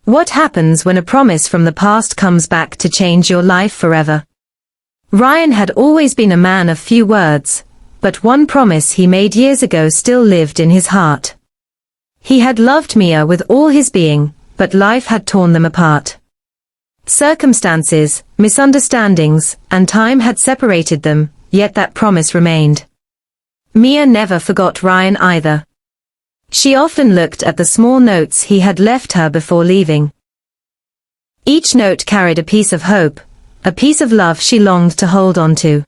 What happens when a promise from the past comes back to change your life forever? Ryan had always been a man of few words, but one promise he made years ago still lived in his heart. He had loved Mia with all his being, but life had torn them apart. Circumstances, misunderstandings, and time had separated them, yet that promise remained. Mia never forgot Ryan either. She often looked at the small notes he had left her before leaving. Each note carried a piece of hope, a piece of love she longed to hold on to.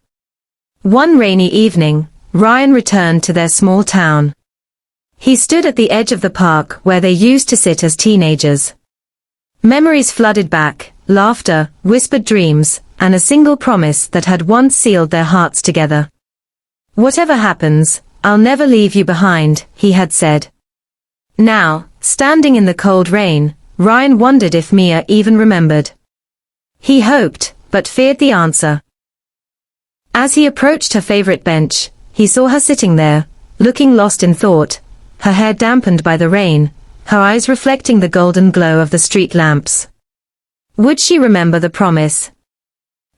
One rainy evening, Ryan returned to their small town. He stood at the edge of the park where they used to sit as teenagers. Memories flooded back, laughter, whispered dreams, and a single promise that had once sealed their hearts together. "Whatever happens, I'll never leave you behind," he had said. Now, standing in the cold rain, Ryan wondered if Mia even remembered. He hoped, but feared the answer. As he approached her favorite bench, he saw her sitting there, looking lost in thought, her hair dampened by the rain, her eyes reflecting the golden glow of the street lamps. Would she remember the promise?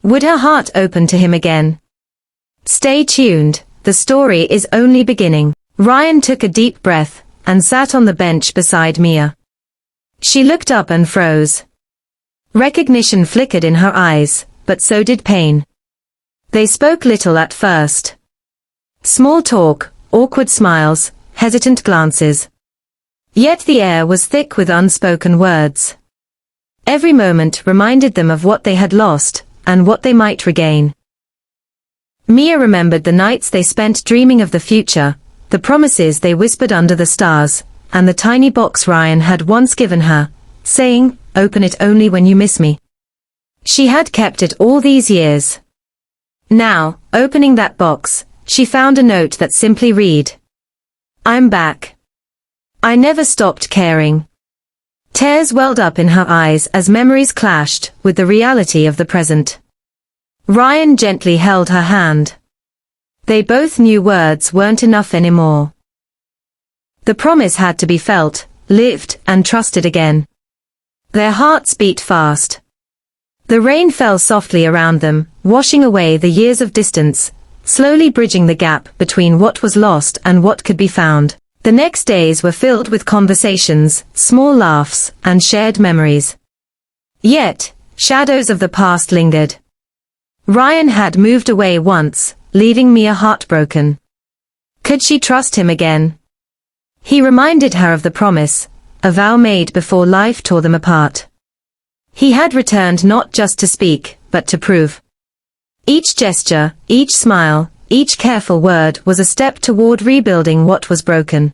Would her heart open to him again? Stay tuned, the story is only beginning. Ryan took a deep breath, and sat on the bench beside Mia. She looked up and froze. Recognition flickered in her eyes, but so did pain. They spoke little at first. Small talk, awkward smiles, hesitant glances. Yet the air was thick with unspoken words. Every moment reminded them of what they had lost, and what they might regain. Mia remembered the nights they spent dreaming of the future, the promises they whispered under the stars, and the tiny box Ryan had once given her, saying, "Open it only when you miss me." She had kept it all these years. Now, opening that box, she found a note that simply read, "I'm back. I never stopped caring." Tears welled up in her eyes as memories clashed with the reality of the present. Ryan gently held her hand. They both knew words weren't enough anymore. The promise had to be felt, lived, and trusted again. Their hearts beat fast. The rain fell softly around them, washing away the years of distance, slowly bridging the gap between what was lost and what could be found. The next days were filled with conversations, small laughs, and shared memories. Yet, shadows of the past lingered. Ryan had moved away once, leaving Mia heartbroken. Could she trust him again? He reminded her of the promise, a vow made before life tore them apart. He had returned not just to speak, but to prove. Each gesture, each smile, each careful word was a step toward rebuilding what was broken.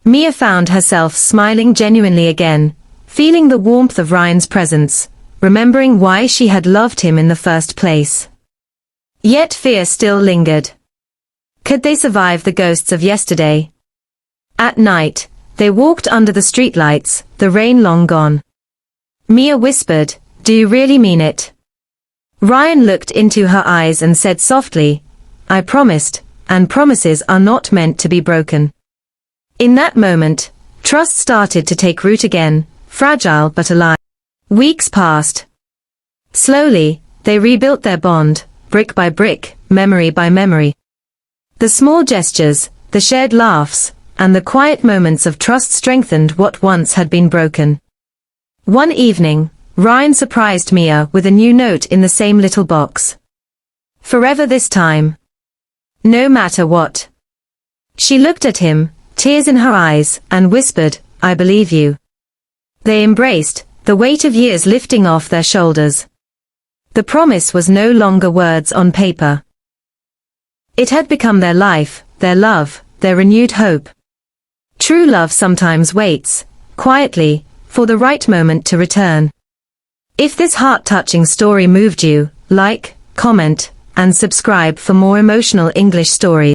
Mia found herself smiling genuinely again, feeling the warmth of Ryan's presence, remembering why she had loved him in the first place. Yet fear still lingered. Could they survive the ghosts of yesterday? At night, they walked under the streetlights, the rain long gone. Mia whispered, "Do you really mean it?" Ryan looked into her eyes and said softly, "I promised, and promises are not meant to be broken." In that moment, trust started to take root again, fragile but alive. Weeks passed. Slowly, they rebuilt their bond, brick by brick, memory by memory. The small gestures, the shared laughs, and the quiet moments of trust strengthened what once had been broken. One evening, Ryan surprised Mia with a new note in the same little box. "Forever this time. No matter what." She looked at him, tears in her eyes, and whispered, "I believe you." They embraced, the weight of years lifting off their shoulders. The promise was no longer words on paper. It had become their life, their love, their renewed hope. True love sometimes waits, quietly, for the right moment to return. If this heart-touching story moved you, like, comment, and subscribe for more emotional English stories.